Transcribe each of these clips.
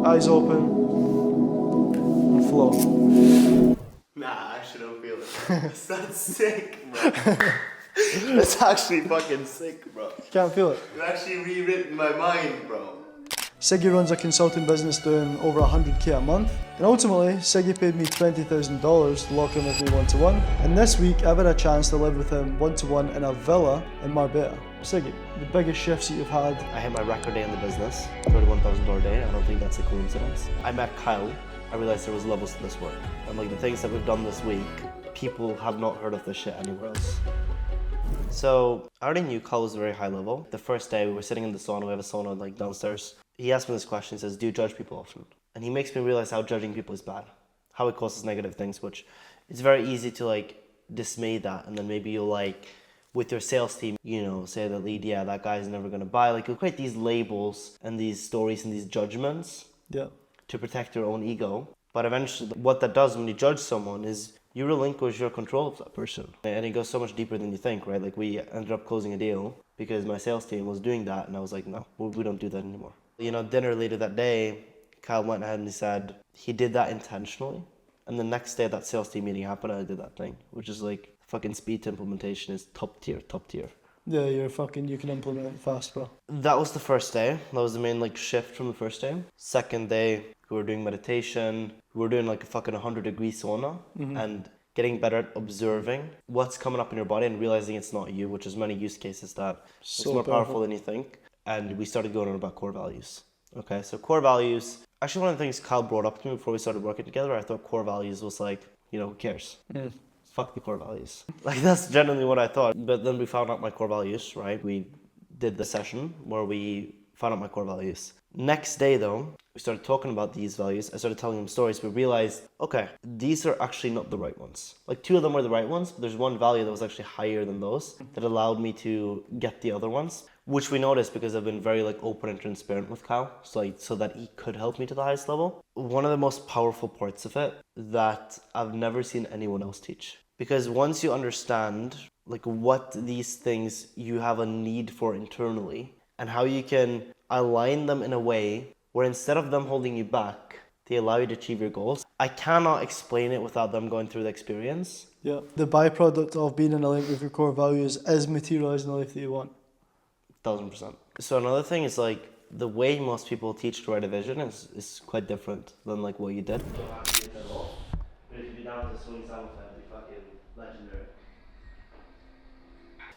Eyes open. And flow. Nah, I actually don't feel it. That's sick, bro. That's actually fucking sick, bro. You can't feel it. You've actually rewritten my mind, bro. Siggy runs a consulting business doing over 100k a month, and ultimately Siggy paid me $20,000 to lock in with me one-to-one, and this week I've had a chance to live with him one-to-one in a villa in Marbella. Siggy, the biggest shifts that you've had. I hit my record day in the business, $31,000 a day. I don't think that's a coincidence. I met Kyle. I realized there was levels to this work. And like the things that we've done this week, people have not heard of this shit anywhere else. So I already knew Kyle was very high level. The first day we were sitting in the sauna, we have a sauna like downstairs. He asked me this question, he says, do you judge people often? And he makes me realize how judging people is bad, how it causes negative things, which it's very easy to like dismay that. And then maybe you'll like, with your sales team, you know, say the lead, yeah, that guy's never gonna buy. Like you'll create these labels and these stories and these judgments to protect your own ego. But eventually what that does when you judge someone is you relinquish your control of that person. And it goes so much deeper than you think, right? Like we ended up closing a deal because my sales team was doing that and I was like, no, we don't do that anymore. You know, dinner later that day, Kyle went ahead and he said he did that intentionally. And the next day that sales team meeting happened and I did that thing, which is like fucking speed to implementation is top tier. Yeah, you can implement it fast, bro. That was the first day. That was the main like shift from the first day. Second day, we were doing meditation. We were doing like a fucking 100-degree sauna and getting better at observing what's coming up in your body and realizing it's not you, which is many use cases that it's more powerful than you think. And we started going on about core values. Okay, so core values. Actually, one of the things Kyle brought up to me before we started working together, I thought core values was like, you know, who cares? Fuck the core values. Like that's generally what I thought. But then we found out my core values, right? We did the session where we found out my core values. Next day though, we started talking about these values. I started telling him stories. We realized, okay, these are actually not the right ones. Like 2 of them were the right ones, but there's one value that was actually higher than those that allowed me to get the other ones, which we noticed because I've been very like open and transparent with Kyle, so that he could help me to the highest level. One of the most powerful parts of it that I've never seen anyone else teach. Because once you understand like what these things you have a need for internally and how you can align them in a way where instead of them holding you back, they allow you to achieve your goals. I cannot explain it without them going through the experience. Yeah. The byproduct of being in alignment with your core values is materializing the life that you want. 1000%. So another thing is like the way most people teach to write a vision is quite different than like what you did. You don't have to get that off. But if you be down to swing sound with that, it'd be fucking legendary.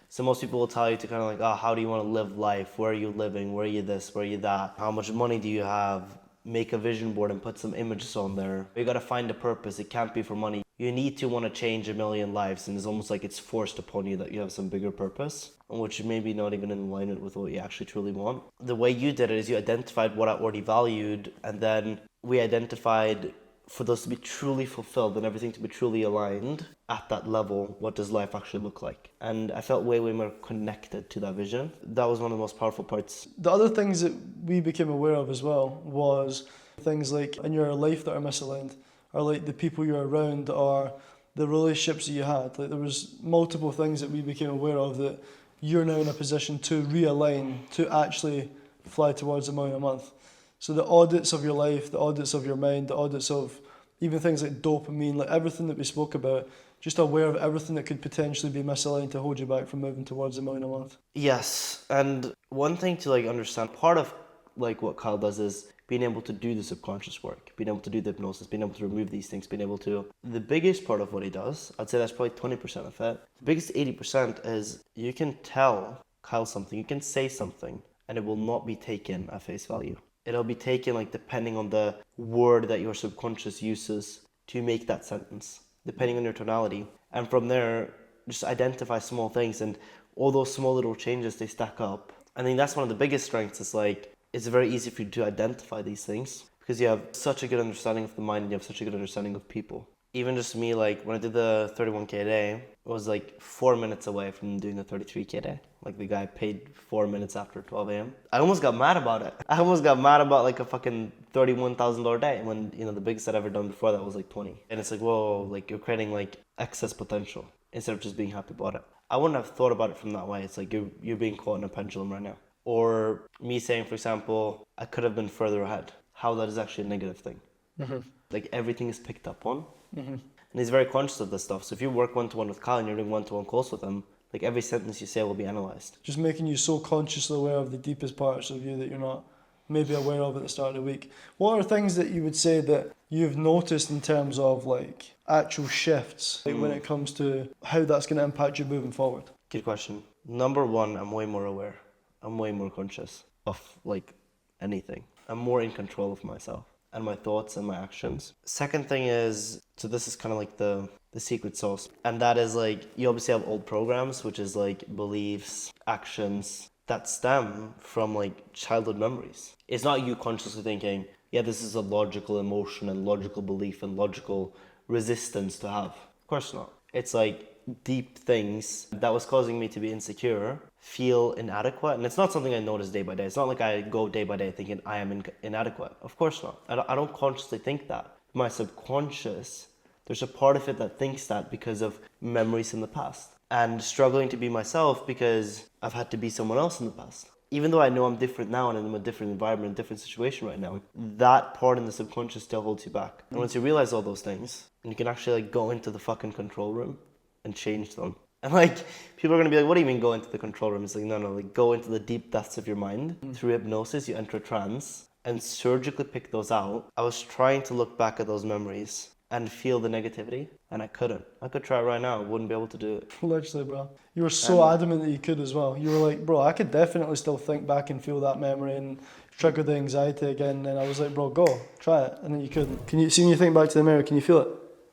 So most people will tell you to kind of like, oh, how do you want to live life? Where are you living? Where are you this? Where are you that? How much money do you have? Make a vision board and put some images on there. You got to find a purpose. It can't be for money. You need to want to change a million lives, and it's almost like it's forced upon you that you have some bigger purpose, which may be not even in alignment with what you actually truly want. The way you did it is you identified what I already valued, and then we identified for those to be truly fulfilled and everything to be truly aligned at that level, what does life actually look like? And I felt way more connected to that vision. That was one of the most powerful parts. The other things that we became aware of as well was things like in your life that are misaligned, or like the people you're around, or the relationships that you had. Like there was multiple things that we became aware of that you're now in a position to realign, to actually fly towards $1 million a month. So the audits of your life, the audits of your mind, the audits of even things like dopamine, like everything that we spoke about, just aware of everything that could potentially be misaligned to hold you back from moving towards $1 million a month. Yes, and one thing to like understand, part of like what Kyle does is being able to do the subconscious work, being able to do the hypnosis, being able to remove these things, being able to... The biggest part of what he does, I'd say that's probably 20% of it. The biggest 80% is you can tell Kyle something, you can say something, and it will not be taken at face value. It'll be taken like depending on the word that your subconscious uses to make that sentence, depending on your tonality. And from there, just identify small things, and all those small little changes, they stack up. I think that's one of the biggest strengths. It's like, it's very easy for you to identify these things because you have such a good understanding of the mind and you have such a good understanding of people. Even just me, like when I did the 31K a day, it was like 4 minutes away from doing the 33K a day. Like the guy paid 4 minutes after 12 a.m. I almost got mad about it. I almost got mad about like a fucking $31,000 day when, you know, the biggest I'd ever done before that was like 20. And it's like, whoa, like you're creating like excess potential instead of just being happy about it. I wouldn't have thought about it from that way. It's like you're being caught in a pendulum right now. Or me saying, for example, I could have been further ahead. how that is actually a negative thing. Mm-hmm. Like everything is picked up on. Mm-hmm. And he's very conscious of this stuff. So if you work one-to-one with Kyle and you're doing one-to-one calls with him, like every sentence you say will be analysed. Just making you so consciously aware of the deepest parts of you that you're not maybe aware of at the start of the week. What are things that you would say that you've noticed in terms of like actual shifts, like when it comes to how that's going to impact you moving forward? Good question. Number one, I'm way more aware. I'm way more conscious of like anything. I'm more in control of myself and my thoughts and my actions. Second thing is, so this is kind of like the secret sauce. And that is like, you obviously have old programs, which is like beliefs, actions that stem from like childhood memories. It's not you consciously thinking, yeah, this is a logical emotion and logical belief and logical resistance to have. Of course not. It's like deep things that was causing me to be insecure, feel inadequate. And it's not something I notice day by day. It's not like I go day by day thinking I am inadequate. Of course not. I don't consciously think that. My subconscious, there's a part of it that thinks that because of memories in the past. And struggling to be myself because I've had to be someone else in the past. Even though I know I'm different now and I'm in a different environment, a different situation right now, that part in the subconscious still holds you back. And once you realize all those things, and you can actually like go into the fucking control room and change them. And like, people are gonna be like, what do you mean go into the control room? It's like, no, like go into the deep depths of your mind. Through hypnosis, you enter a trance and surgically pick those out. I was trying to look back at those memories and feel the negativity, and I couldn't. I could try it right now, I wouldn't be able to do it. Literally, bro. You were so adamant that you could as well. You were like, bro, I could definitely still think back and feel that memory and trigger the anxiety again. And I was like, bro, go, try it. And then you couldn't. Can you see when you think back to the mirror, can you feel it?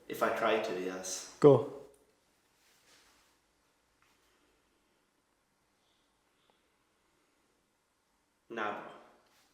If I try to, yes. Go. Nah, bro.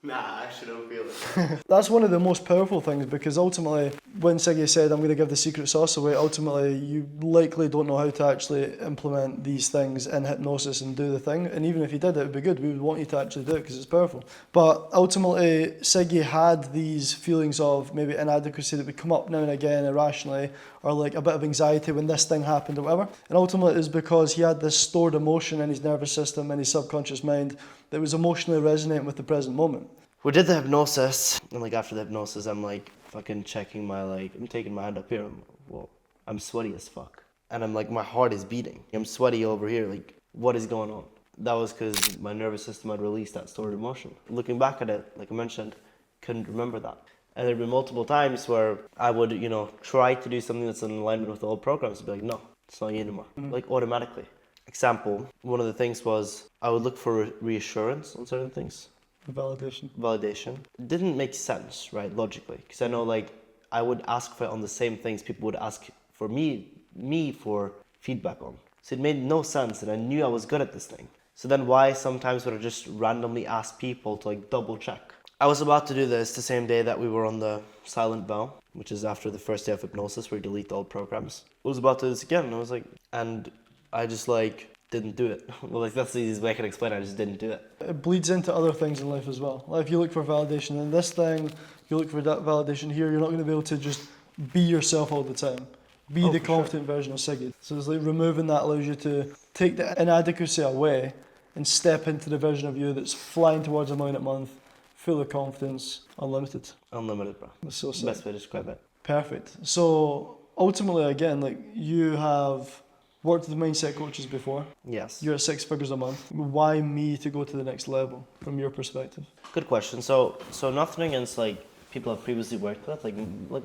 Nah, I actually don't feel it. That's one of the most powerful things, because ultimately, when Siggy said, I'm going to give the secret sauce away, ultimately, you likely don't know how to actually implement these things in hypnosis and do the thing. And even if you did, it would be good. We would want you to actually do it because it's powerful. But ultimately, Siggy had these feelings of maybe inadequacy that would come up now and again irrationally, or like a bit of anxiety when this thing happened or whatever. And ultimately, it was because he had this stored emotion in his nervous system and his subconscious mind that was emotionally resonating with the present moment. We did the hypnosis, and like after the hypnosis, I'm like fucking checking my like, I'm taking my hand up here, I'm sweaty as fuck. And I'm like, my heart is beating. I'm sweaty over here, like what is going on? That was because my nervous system had released that stored emotion. Looking back at it, like I mentioned, couldn't remember that. And there'd been multiple times where I would, try to do something that's in alignment with the old programs and be like, no, it's not you anymore. Like automatically. Example, one of the things was I would look for reassurance on certain things. Validation. It didn't make sense, right, logically. Because I know, like, I would ask for it on the same things people would ask for me for feedback on. So it made no sense, and I knew I was good at this thing. So then why sometimes would I just randomly ask people to, like, double check? I was about to do this the same day that we were on the silent bell, which is after the first day of hypnosis where you delete all programs. I was about to do this again, and I was like, and I just like didn't do it. Well, like that's the easiest way I can explain it. I just didn't do it. It bleeds into other things in life as well. Like if you look for validation in this thing, you look for that validation here, you're not going to be able to just be yourself all the time. Be the confident version of Siggy. So it's like removing that allows you to take the inadequacy away and step into the version of you that's flying towards $1 million a month, full of confidence, unlimited. Unlimited, bro. That's so sick. Best way to describe it. Perfect. So ultimately, again, like you have worked with mindset coaches before. Yes. You're at 6 figures a month. Why me to go to the next level from your perspective? Good question. So nothing against like people I've previously worked with. Like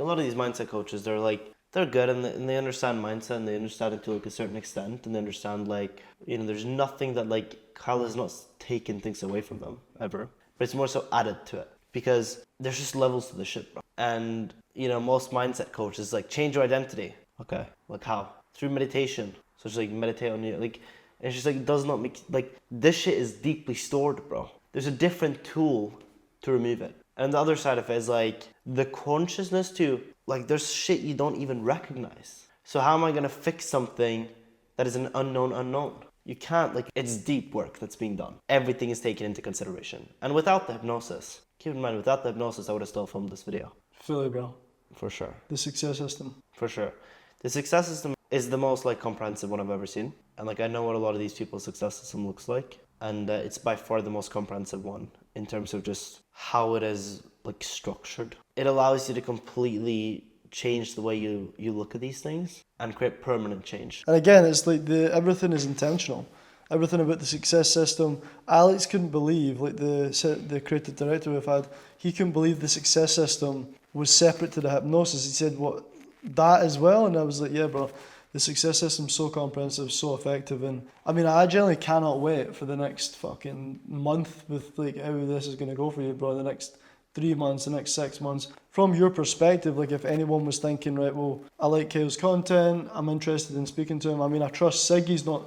a lot of these mindset coaches, they're good and they understand mindset and they understand it to like a certain extent and they understand like, there's nothing that like Kyle has not taken things away from them ever. But it's more so added to it because there's just levels to the shit, bro. And, most mindset coaches like change your identity. Okay. Like how? Through meditation. So just like meditate on you. Like, it's just like, it does not make, like, this shit is deeply stored, bro. There's a different tool to remove it. And the other side of it is like the consciousness to, like, there's shit you don't even recognize. So how am I going to fix something that is an unknown? You can't, like, it's deep work that's being done. Everything is taken into consideration. And without the hypnosis, keep in mind, without the hypnosis, I would have still filmed this video. Fully, bro. For sure. The success system. For sure. The success system is the most, like, comprehensive one I've ever seen. And, like, I know what a lot of these people's success system looks like. And it's by far the most comprehensive one in terms of just how it is like structured. It allows you to completely change the way you look at these things and create permanent change. And again, it's like everything is intentional. Everything about the success system. Alex couldn't believe, like the creative director we've had, he couldn't believe the success system was separate to the hypnosis. He said, "What, that as well?" And I was like, "Yeah, bro. The success system's so comprehensive, so effective." And I mean, I genuinely cannot wait for the next fucking month with like how this is gonna go for you, bro. The next 3 months, the next 6 months. From your perspective, like if anyone was thinking, right, well, I like Kyle's content, I'm interested in speaking to him. I mean, I trust Siggy's not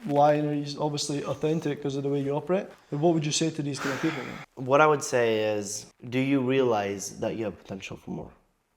lying, he's obviously authentic because of the way you operate. But what would you say to these kind of people? What I would say is, do you realize that you have potential for more?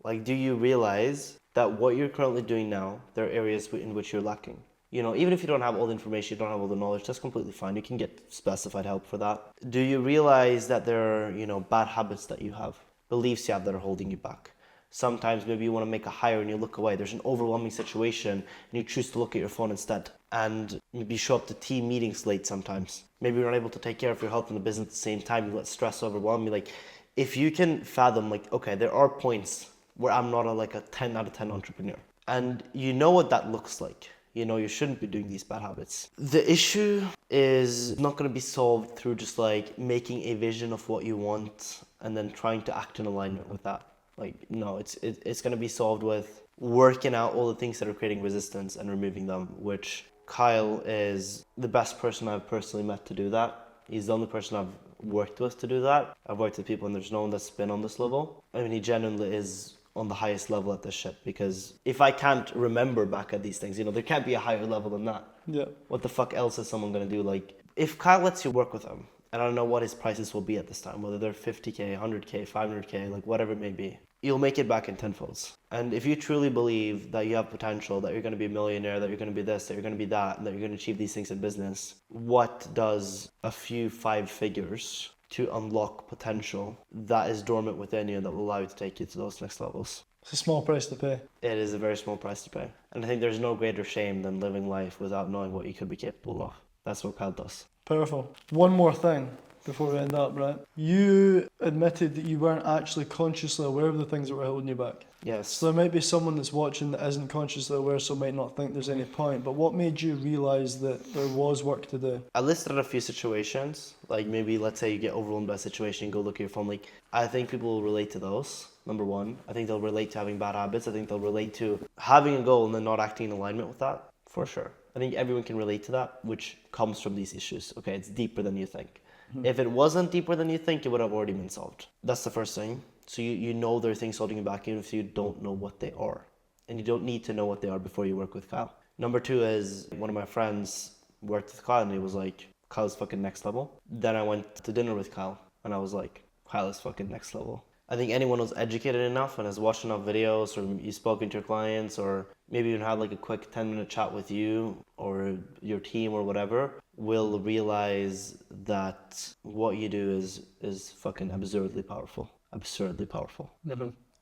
Like, do you realize that what you're currently doing now, there are areas in which you're lacking? You know, even if you don't have all the information, you don't have all the knowledge, that's completely fine. You can get specified help for that. Do you realize that there are, you know, bad habits that you have, beliefs you have that are holding you back? Sometimes maybe you want to make a hire and you look away. There's an overwhelming situation and you choose to look at your phone instead. And maybe you show up to team meetings late sometimes. Maybe you're not able to take care of your health and the business at the same time. You let stress overwhelm you. Like, if you can fathom, like, okay, there are points where I'm not a 10 out of 10 entrepreneur. And you know what that looks like. You know you shouldn't be doing these bad habits. The issue is not going to be solved through just like making a vision of what you want and then trying to act in alignment with that. Like, no, it's going to be solved with working out all the things that are creating resistance and removing them, which Kyle is the best person I've personally met to do that. He's the only person I've worked with to do that. I've worked with people and there's no one that's been on this level. I mean, he genuinely is on the highest level at this shit, because if I can't remember back at these things, you know, there can't be a higher level than that. Yeah. What the fuck else is someone gonna do? Like, if Kyle lets you work with him, and I don't know what his prices will be at this time, whether they're 50k, 100k, 500k, like whatever it may be, you'll make it back in tenfolds. And if you truly believe that you have potential, that you're gonna be a millionaire, that you're gonna be this, that you're gonna be that, and that you're gonna achieve these things in business, what does a few 5 figures to unlock potential that is dormant within you that will allow you to take you to those next levels? It's a small price to pay. It is a very small price to pay. And I think there's no greater shame than living life without knowing what you could be capable of. That's what Kyle does. Powerful. One more thing before we end up, right? You admitted that you weren't actually consciously aware of the things that were holding you back. Yes. So there might be someone that's watching that isn't consciously aware, so might not think there's any point. But what made you realise that there was work to do? I listed a few situations. Like maybe let's say you get overwhelmed by a situation, go look at your phone. Like, I think people will relate to those. Number one, I think they'll relate to having bad habits. I think they'll relate to having a goal and then not acting in alignment with that, for sure. I think everyone can relate to that, which comes from these issues. Okay, it's deeper than you think. If it wasn't deeper than you think, it would have already been solved. That's the first thing. So you know there are things holding you back even if you don't know what they are. And you don't need to know what they are before you work with Kyle. Number two is one of my friends worked with Kyle and he was like, Kyle's fucking next level. Then I went to dinner with Kyle and I was like, Kyle is fucking next level. I think anyone who's educated enough and has watched enough videos, or you've spoken to your clients, or maybe even had like a quick 10-minute chat with you or your team or whatever, will realize that what you do is fucking absurdly powerful. Absurdly powerful.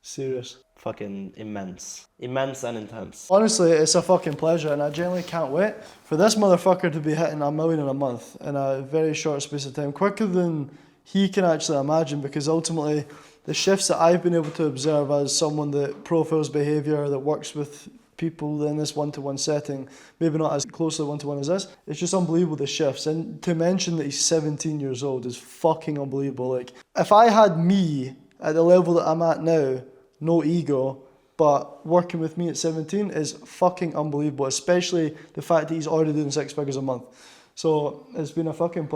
Serious. Fucking immense. Immense and intense. Honestly, it's a fucking pleasure, and I genuinely can't wait for this motherfucker to be hitting $1 million in a month in a very short space of time, quicker than he can actually imagine, because ultimately the shifts that I've been able to observe as someone that profiles behaviour, that works with people in this one-to-one setting, maybe not as closely one-to-one as this, it's just unbelievable, the shifts. And to mention that he's 17 years old is fucking unbelievable. Like, if I had me at the level that I'm at now, no ego, but working with me at 17 is fucking unbelievable, especially the fact that he's already doing 6 figures a month. So it's been a fucking